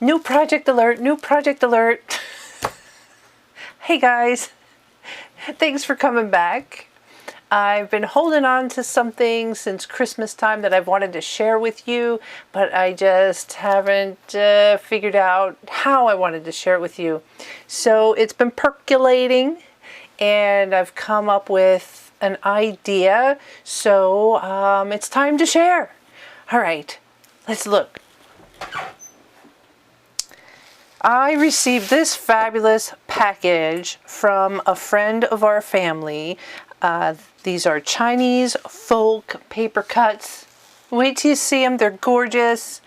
New project alert, new project alert. Hey guys, thanks for coming back. I've been holding on to something since Christmas time that I've wanted to share with you, but I just haven't figured out how I wanted to share it with you. So it's been percolating and I've come up with an idea. So it's time to share. All right, let's look. I received this fabulous package from a friend of our family. These are Chinese folk paper cuts. Wait till you see them, they're gorgeous.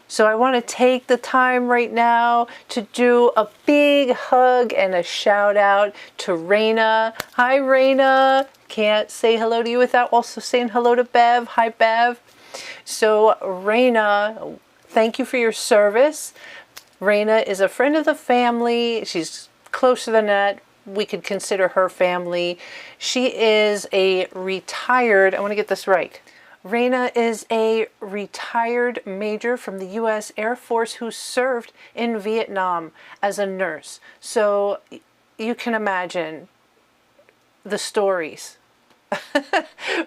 So I want to take the time right now to do a big hug and a shout out to Raina. Hi Raina, can't say hello to you without also saying hello to Bev. Hi Bev. So Raina, thank you for your service. Raina is a friend of the family. She's closer than that. We could consider her family. She is a retired, I want to get this right. Raina is a retired major from the U.S. Air Force who served in Vietnam as a nurse. So you can imagine the stories.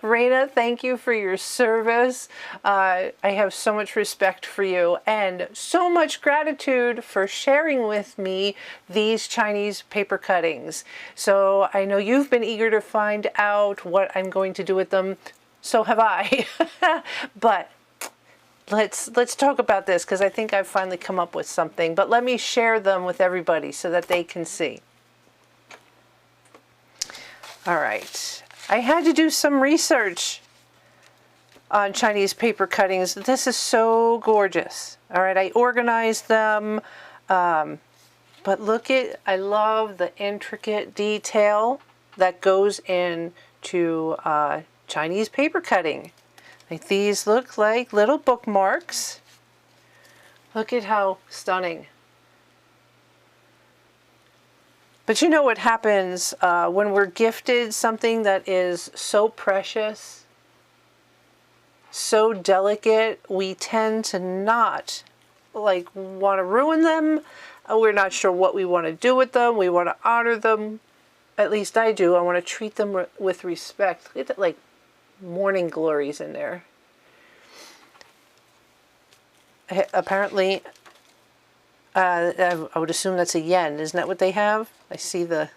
Raina, thank you for your service. I have so much respect for you and so much gratitude for sharing with me these Chinese paper cuttings. So I know you've been eager to find out what I'm going to do with them. So have I. But let's talk about this because I think I've finally come up with something. But let me share them with everybody so that they can see. All right. I had to do some research on Chinese paper cuttings. This is so gorgeous. All right, I organized them, but look at, I love the intricate detail that goes into Chinese paper cutting. Like these look like little bookmarks. Look at how stunning. But you know what happens when we're gifted something that is so precious, so delicate, we tend to not want to ruin them. We're not sure what we want to do with them. We want to honor them. At least I do. I want to treat them with respect. Look at that, like morning glories in there. Apparently, I would assume that's a yen. Isn't that what they have? I see the...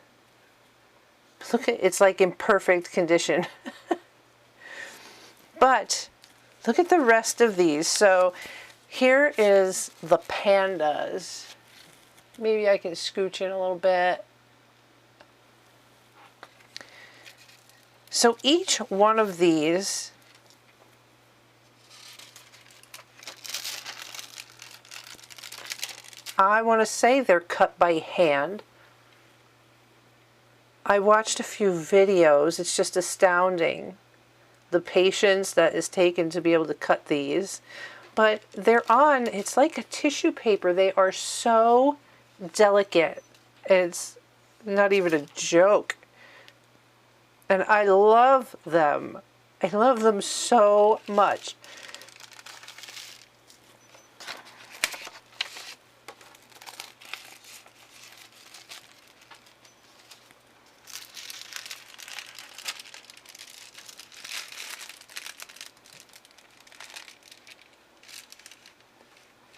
Look at it's like in perfect condition. But look at the rest of these. So here is the pandas. Maybe I can scooch in a little bit. So each one of these I want to say they're cut by hand. I watched a few videos. It's just astounding the patience that is taken to be able to cut these. But they're on, it's like a tissue paper. They are so delicate. It's not even a joke. And I love them. I love them so much.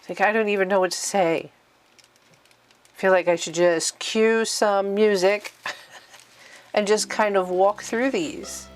It's like I don't even know what to say. I feel like I should just cue some music and just kind of walk through these.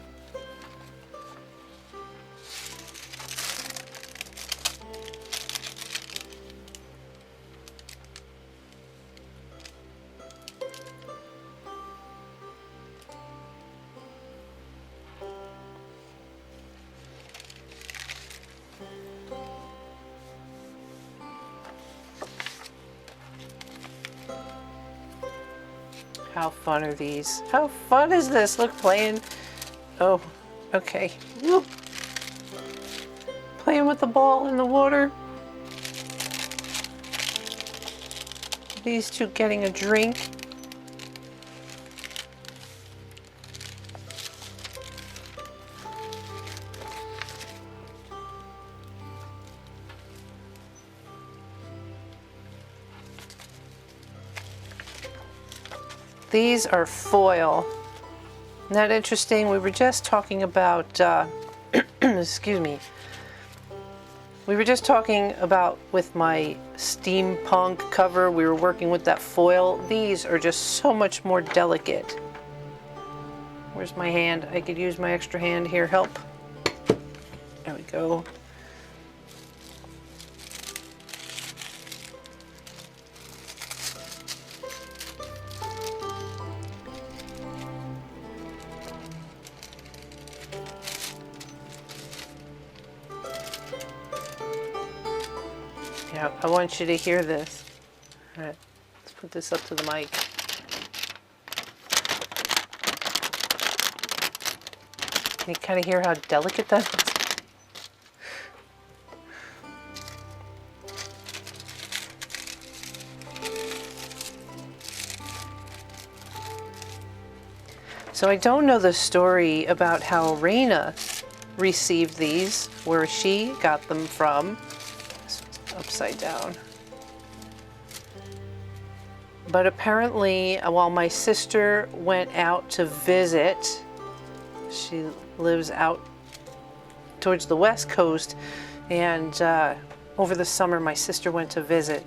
How fun are these? How fun is this? Look, playing. Oh, okay. Woo. Playing with the ball in the water. These two getting a drink. These are foil. Isn't that interesting? We were just talking about, excuse me. We were just talking about with my steampunk cover, we were working with that foil. These are just so much more delicate. Where's my hand? I could use my extra hand here. Help. There we go. Yeah, I want you to hear this. All right, let's put this up to the mic. Can you kind of hear how delicate that is? So I don't know the story about how Raina received these, where she got them from. This one's upside down. But apparently, while my sister went out to visit, she lives out towards the West Coast, and over the summer my sister went to visit.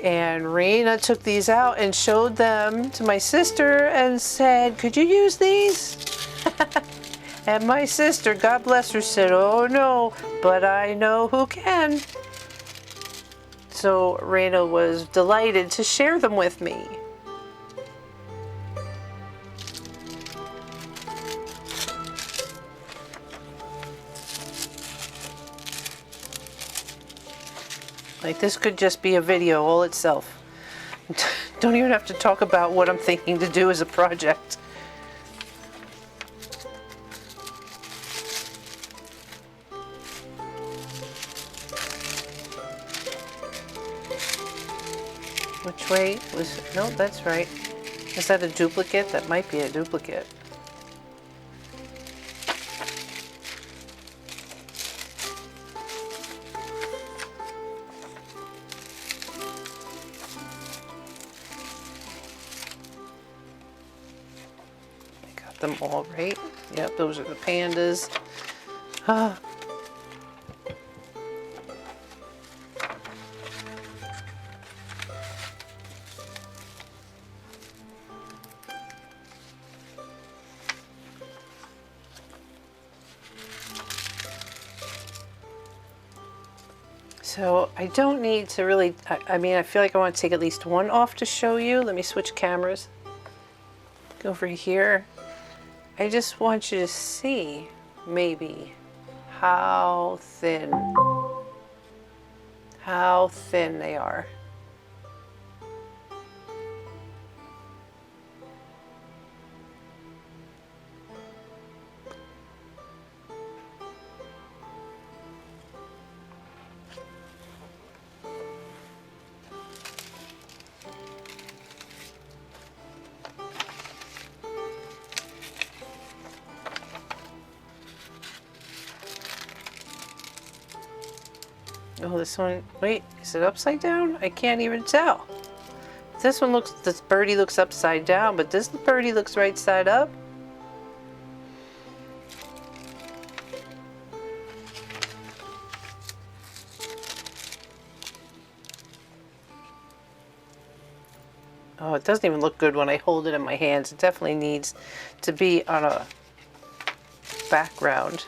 And Raina took these out and showed them to my sister and said, "Could you use these?" And my sister, God bless her, said, "Oh no, but I know who can." So Raina was delighted to share them with me. Like, this could just be a video all itself. Don't even have to talk about what I'm thinking to do as a project. Which way was... No, that's right. Is that a duplicate? That might be a duplicate. Them all right. Yep, those are the pandas. So I don't need to really, I mean, I feel like I want to take at least one off to show you. Let me switch cameras. Go over here. I just want you to see, maybe, how thin they are. Oh, this one, wait, is it upside down? I can't even tell. This one looks, this birdie looks upside down, but this birdie looks right side up. Oh, it doesn't even look good when I hold it in my hands. It definitely needs to be on a background.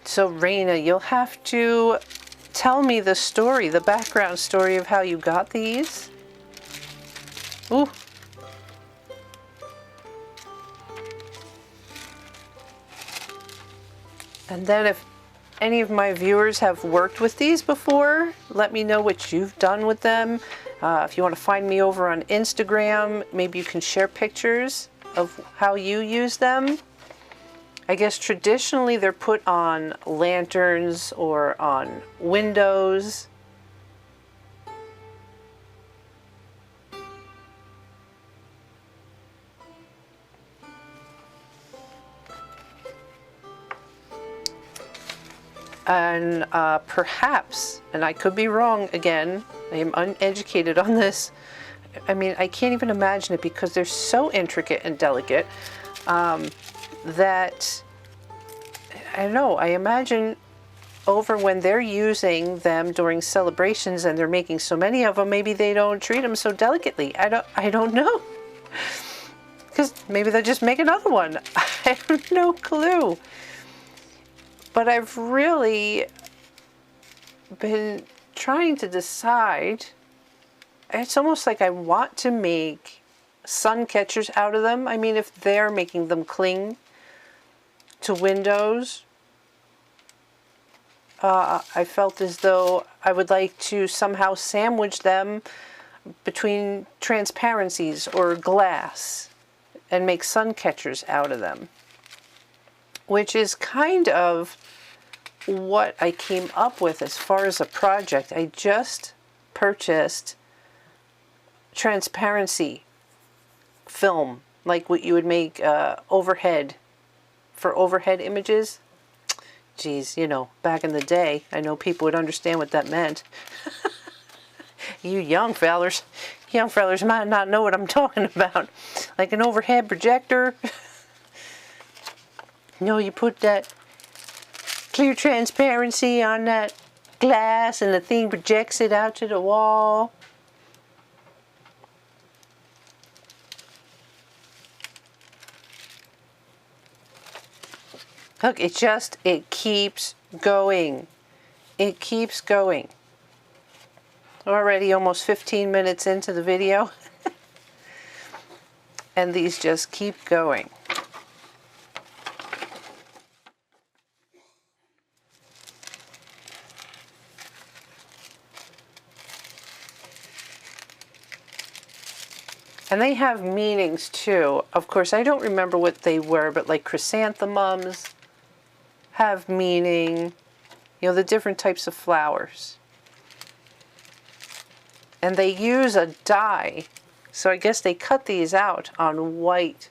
So Raina, you'll have to tell me the story, the background story of how you got these. Ooh. And then if any of my viewers have worked with these before, let me know what you've done with them. If you want to find me over on Instagram, maybe you can share pictures of how you use them. I guess traditionally they're put on lanterns or on windows. And perhaps, and I could be wrong again, I am uneducated on this. I mean, I can't even imagine it because they're so intricate and delicate that, I don't know, I imagine over when they're using them during celebrations and they're making so many of them, maybe they don't treat them so delicately. I don't know. Because maybe they'll just make another one. I have no clue. But I've really been trying to decide. It's almost like I want to make sun catchers out of them. I mean, if they're making them cling to windows, I felt as though I would like to somehow sandwich them between transparencies or glass and make sun catchers out of them, which is kind of what I came up with as far as a project. I just purchased transparency film, like what you would make overhead, for overhead images. Geez, you know, back in the day, I know people would understand what that meant. You young fellers might not know what I'm talking about. Like an overhead projector. You know, you put that clear transparency on that glass and the thing projects it out to the wall. Look, it keeps going. It keeps going. Already almost 15 minutes into the video. And these just keep going. And they have meanings too. Of course, I don't remember what they were, but like chrysanthemums have meaning. You know, the different types of flowers. And they use a dye. So I guess they cut these out on white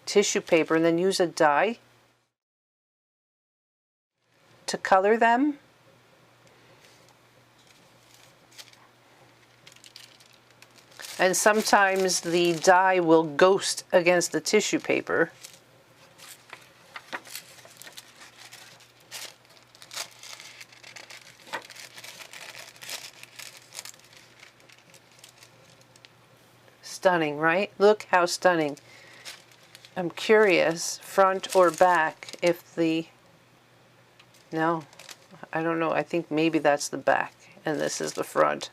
tissue paper and then use a dye to color them. And sometimes the dye will ghost against the tissue paper. Stunning, right? Look how stunning. I'm curious, front or back, if the... No, I don't know. I think maybe that's the back and this is the front.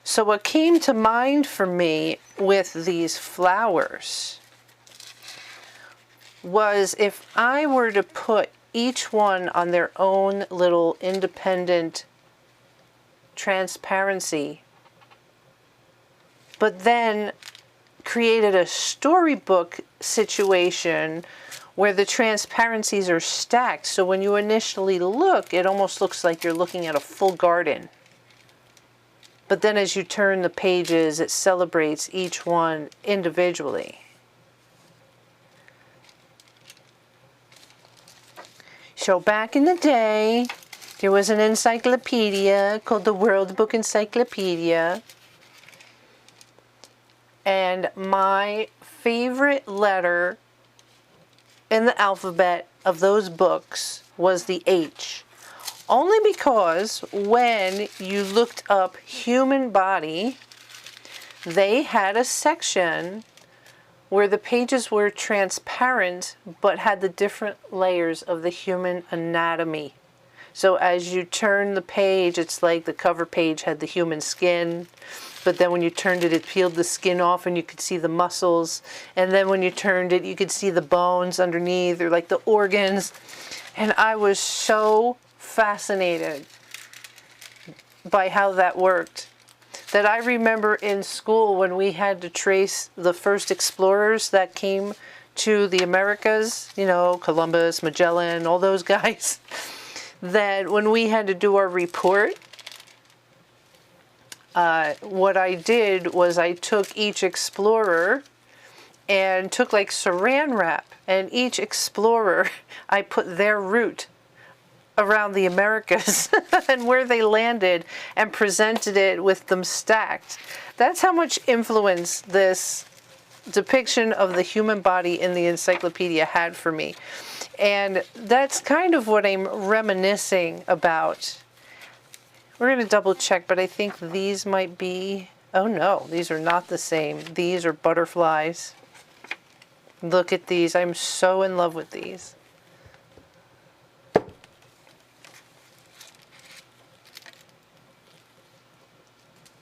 So what came to mind for me with these flowers was if I were to put each one on their own little independent transparency, but then created a storybook situation where the transparencies are stacked. So when you initially look, it almost looks like you're looking at a full garden. But then as you turn the pages, it celebrates each one individually. So back in the day, there was an encyclopedia called the World Book Encyclopedia. And my favorite letter in the alphabet of those books was the H. Only because when you looked up human body, they had a section where the pages were transparent but had the different layers of the human anatomy. So as you turn the page, it's like the cover page had the human skin, but then when you turned it, it peeled the skin off and you could see the muscles. And then when you turned it, you could see the bones underneath, or like the organs. And I was so fascinated by how that worked, that I remember in school when we had to trace the first explorers that came to the Americas, you know, Columbus, Magellan, all those guys, that when we had to do our report, what I did was I took each explorer and took like saran wrap, and each explorer, I put their route around the Americas and where they landed and presented it with them stacked. That's how much influence this depiction of the human body in the encyclopedia had for me. And that's kind of what I'm reminiscing about. We're going to double check, but I think these might be, oh no, these are not the same. These are butterflies. Look at these. I'm so in love with these.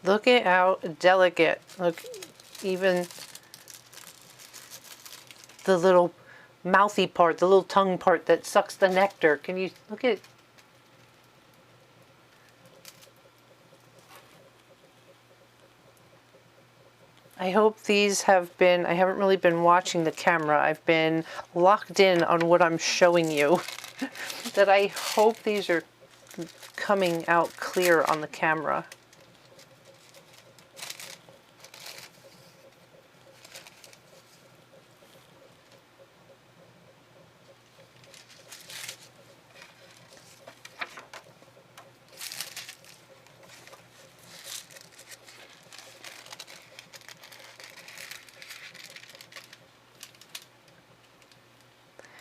Look at how delicate. Look, even the little mouthy part, the little tongue part that sucks the nectar. Can you look at? I hope these have been, I haven't really been watching the camera. I've been locked in on what I'm showing you. That I hope these are coming out clear on the camera.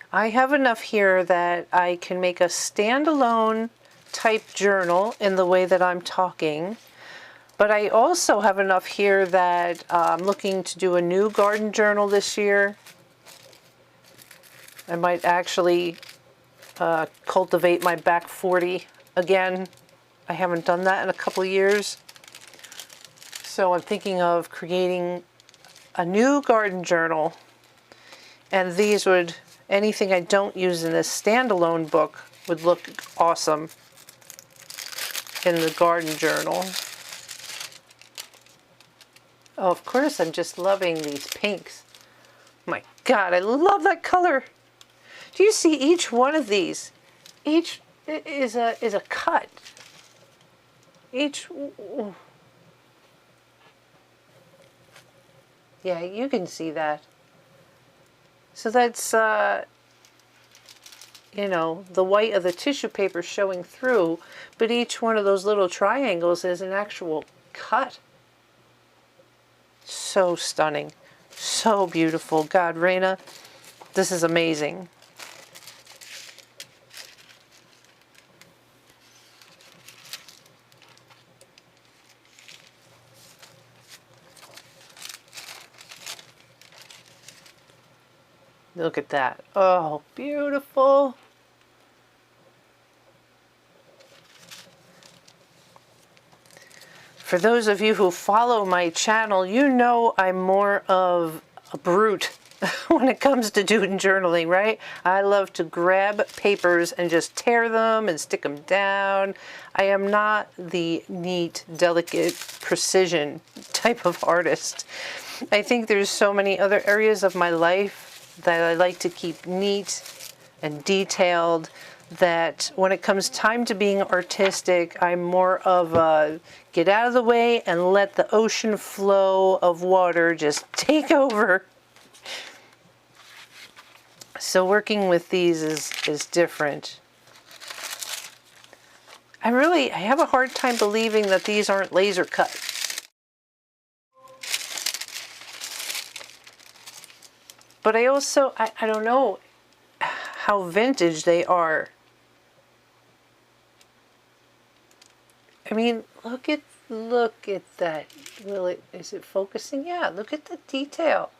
I have enough here that I can make a standalone type journal in the way that I'm talking, but I also have enough here that I'm looking to do a new garden journal this year. I might actually cultivate my back 40 again. I haven't done that in a couple of years. So I'm thinking of creating a new garden journal, and these would, anything I don't use in this standalone book would look awesome in the garden journal. Oh, of course, I'm just loving these pinks. My God, I love that color. Do you see each one of these? Each is a cut. Each, yeah, you can see that. So that's, you know, the white of the tissue paper showing through, but each one of those little triangles is an actual cut. So stunning. So beautiful. God, Raina, this is amazing. Look at that. Oh, beautiful. For those of you who follow my channel, you know I'm more of a brute when it comes to doing journaling, right? I love to grab papers and just tear them and stick them down. I am not the neat, delicate, precision type of artist. I think there's so many other areas of my life that I like to keep neat and detailed, that when it comes time to being artistic, I'm more of a get out of the way and let the ocean flow of water just take over. So working with these is different. I have a hard time believing that these aren't laser cut. But I also, I don't know how vintage they are. I mean, look at that. Is it focusing? Yeah, look at the detail.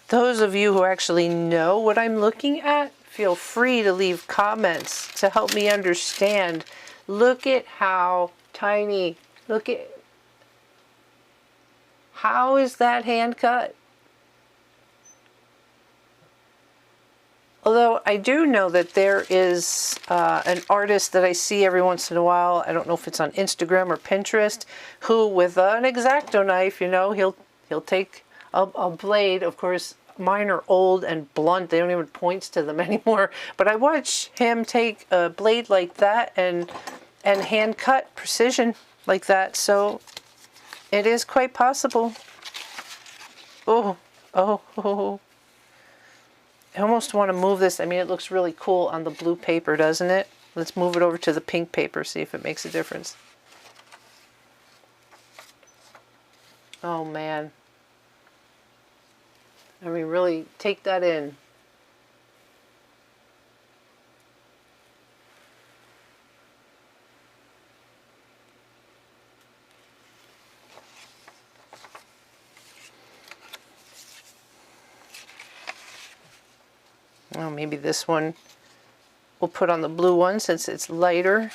Those of you who actually know what I'm looking at, feel free to leave comments to help me understand. Look at how tiny, how is that hand cut? Although I do know that there is an artist that I see every once in a while, I don't know if it's on Instagram or Pinterest, who with an X-Acto knife, you know, he'll take a blade, of course, mine are old and blunt. They don't even point to them anymore. But I watch him take a blade like that and hand cut precision like that. So it is quite possible. Oh, oh, oh. I almost want to move this. I mean, it looks really cool on the blue paper, doesn't it? Let's move it over to the pink paper, see if it makes a difference. Oh, man. I mean, really take that in. Oh, maybe this one we'll put on the blue one since it's lighter.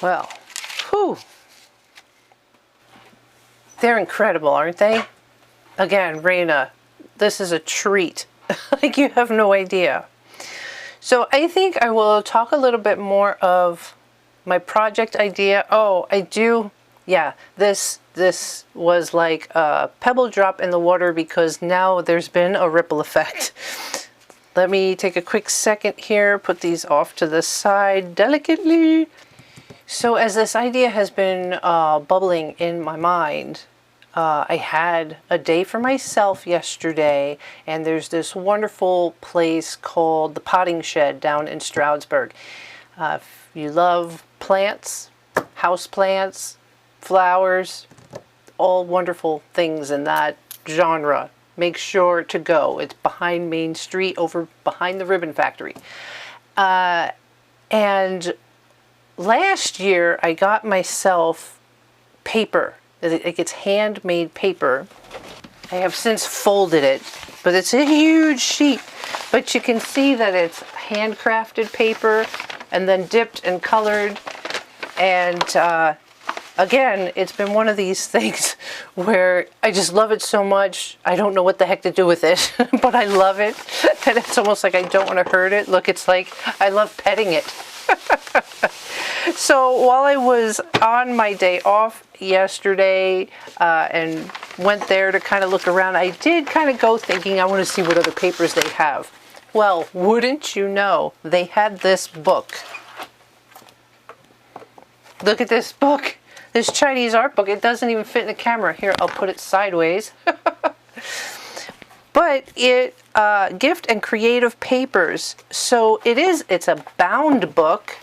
Well, whew. They're incredible, aren't they? Again, Raina, this is a treat. Like you have no idea. So I think I will talk a little bit more of my project idea. Oh, I do. Yeah, this was like a pebble drop in the water because now there's been a ripple effect. Let me take a quick second here, put these off to the side delicately. So as this idea has been bubbling in my mind, I had a day for myself yesterday, and there's this wonderful place called the Potting Shed down in Stroudsburg. If you love plants, house plants, flowers, all wonderful things in that genre, make sure to go. It's behind Main Street, over behind the Ribbon Factory. And last year I got myself paper. It's handmade paper. I have since folded it, but it's a huge sheet. But you can see that it's handcrafted paper and then dipped and colored. And again, it's been one of these things where I just love it so much. I don't know what the heck to do with it, but I love it. And it's almost like I don't want to hurt it. Look, it's like I love petting it. So while I was on my day off yesterday and went there to kind of look around, I did kind of go thinking I want to see what other papers they have. Well, wouldn't you know, they had this book. Look at this book. This Chinese art book. It doesn't even fit in the camera. Here, I'll put it sideways. But it, gift and creative papers. So it's a bound book.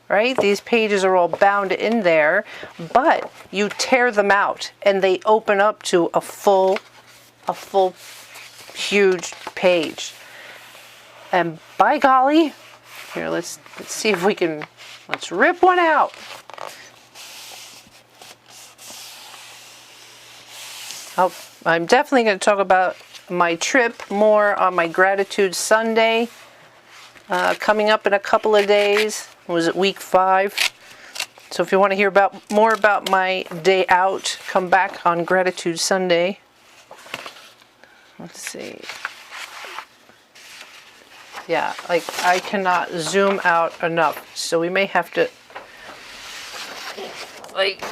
Right? These pages are all bound in there, but you tear them out and they open up to a full huge page. And by golly, here, let's see if we can, let's rip one out. Oh, I'm definitely going to talk about my trip more on my Gratitude Sunday coming up in a couple of days. Was it week 5? So if you want to hear more about my day out, come back on Gratitude Sunday. Let's see. Yeah, like I cannot zoom out enough, so we may have to like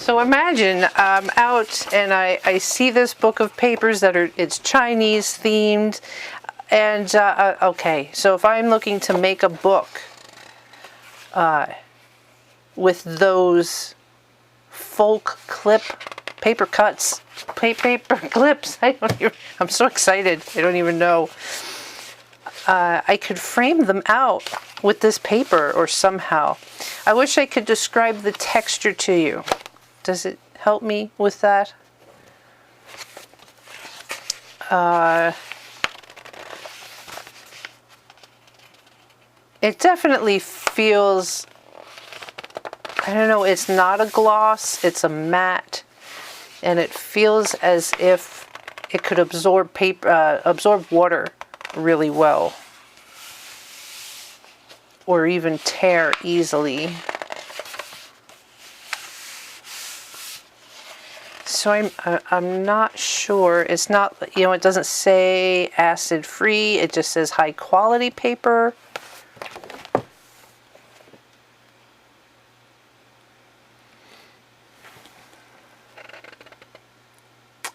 So imagine I'm out and I see this book of papers that it's Chinese themed, and okay, so if I'm looking to make a book with those folk clip paper cuts, paper clips, I'm so excited, I don't even know. I could frame them out with this paper or somehow. I wish I could describe the texture to you. Does it help me with that? It definitely feels, I don't know, it's not a gloss, it's a matte, and it feels as if it could absorb water really well. or even tear easily. So I'm not sure. It's not, you know, it doesn't say acid free. It just says high quality paper.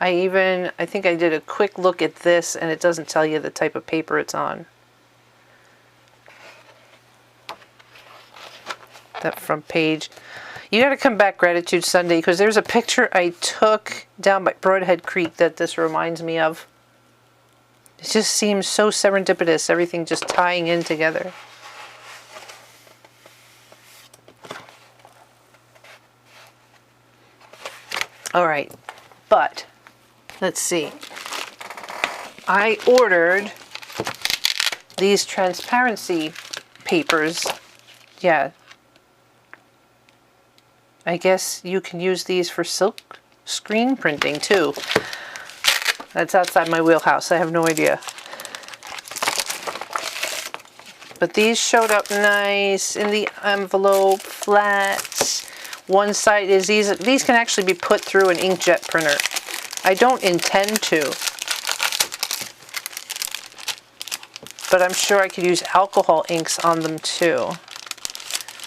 I think I did a quick look at this, and it doesn't tell you the type of paper it's on. That front page. You got to come back Gratitude Sunday, because there's a picture I took down by Broadhead Creek that this reminds me of. It just seems so serendipitous, everything just tying in together. All right, but let's see. I ordered these transparency papers. Yeah. I guess you can use these for silk screen printing too. That's outside my wheelhouse. I have no idea. But these showed up nice in the envelope, flat. One side is these can actually be put through an inkjet printer. I don't intend to, but I'm sure I could use alcohol inks on them too.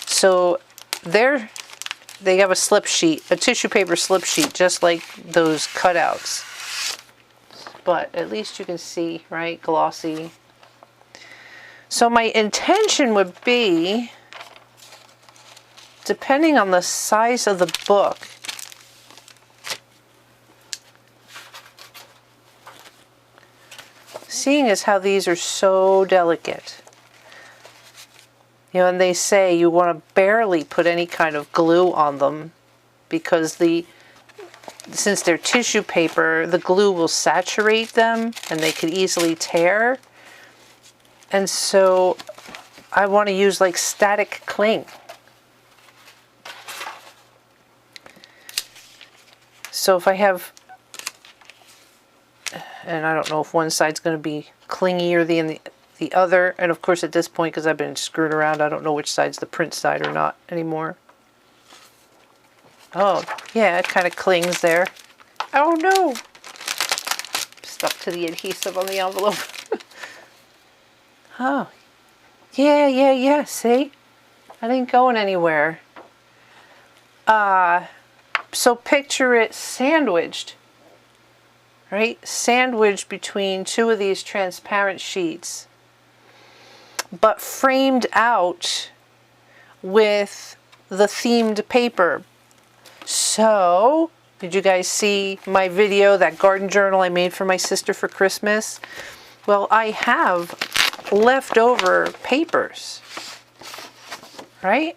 So they have a slip sheet, a tissue paper slip sheet, just like those cutouts. But at least you can see, right? Glossy. So my intention would be, depending on the size of the book, seeing as how these are so delicate, you know, and they say you want to barely put any kind of glue on them, because since they're tissue paper, the glue will saturate them and they could easily tear. And so I want to use like static cling. So if I have, and I don't know if one side's going to be clingier than the other, and of course at this point, because I've been screwing around, I don't know which side's the print side or not anymore. Oh, yeah, it kind of clings there. Oh no! Stuck to the adhesive on the envelope. Oh, yeah, see? That ain't going anywhere. So picture it sandwiched, right? Sandwiched between two of these transparent sheets, but framed out with the themed paper. So, did you guys see my video, that garden journal I made for my sister for Christmas? Well, I have leftover papers, right?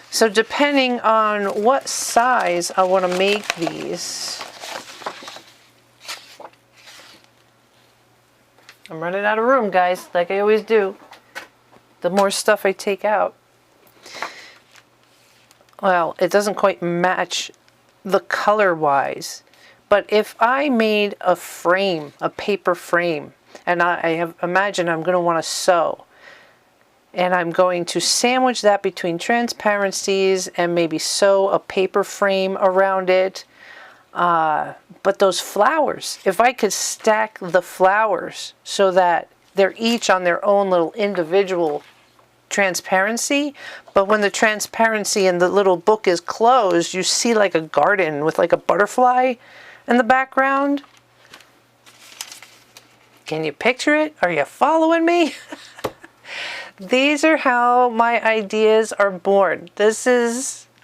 So depending on what size I want to make these, I'm running out of room, guys, like I always do. The more stuff I take out. Well, it doesn't quite match the color-wise. But if I made a frame, a paper frame, and imagine I'm going to want to sew, and I'm going to sandwich that between transparencies and maybe sew a paper frame around it. But those flowers, if I could stack the flowers so that they're each on their own little individual transparency, but when the transparency in the little book is closed, you see like a garden with like a butterfly in the background. Can you picture it? Are you following me? These are how my ideas are born.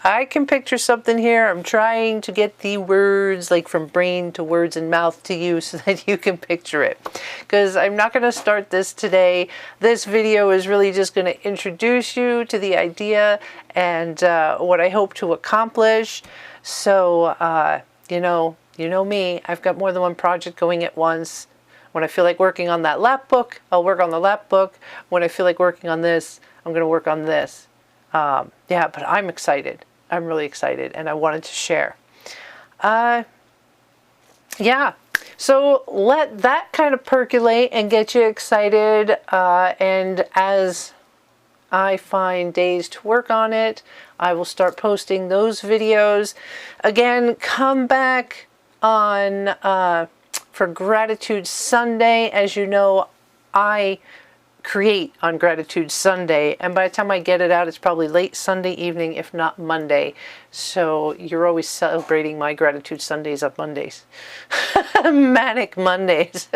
I can picture something here. I'm trying to get the words, like from brain to words and mouth to you, so that you can picture it. Because I'm not going to start this today. This video is really just going to introduce you to the idea and what I hope to accomplish. So, you know me. I've got more than one project going at once. When I feel like working on that lap book, I'll work on the lap book. When I feel like working on this, I'm going to work on this. Yeah, but I'm excited. I'm really excited, and I wanted to share. Yeah, So let that kind of percolate and get you excited. And as I find days to work on it, I will start posting those videos. Again, come back on for Gratitude Sunday. As you know, I create on Gratitude Sunday, and by the time I get it out, it's probably late Sunday evening, if not Monday. So you're always celebrating my Gratitude Sundays on Mondays. Manic Mondays.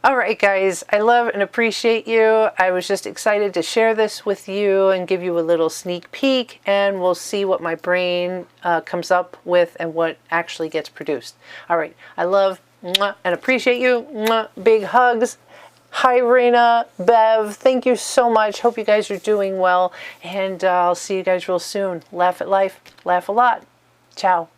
All right, guys, I love and appreciate you. I was just excited to share this with you and give you a little sneak peek, and we'll see what my brain comes up with and what actually gets produced. All right, I love and appreciate you. Big hugs. Hi, Raina, Bev, thank you so much. Hope you guys are doing well, and I'll see you guys real soon. Laugh at life, laugh a lot. Ciao.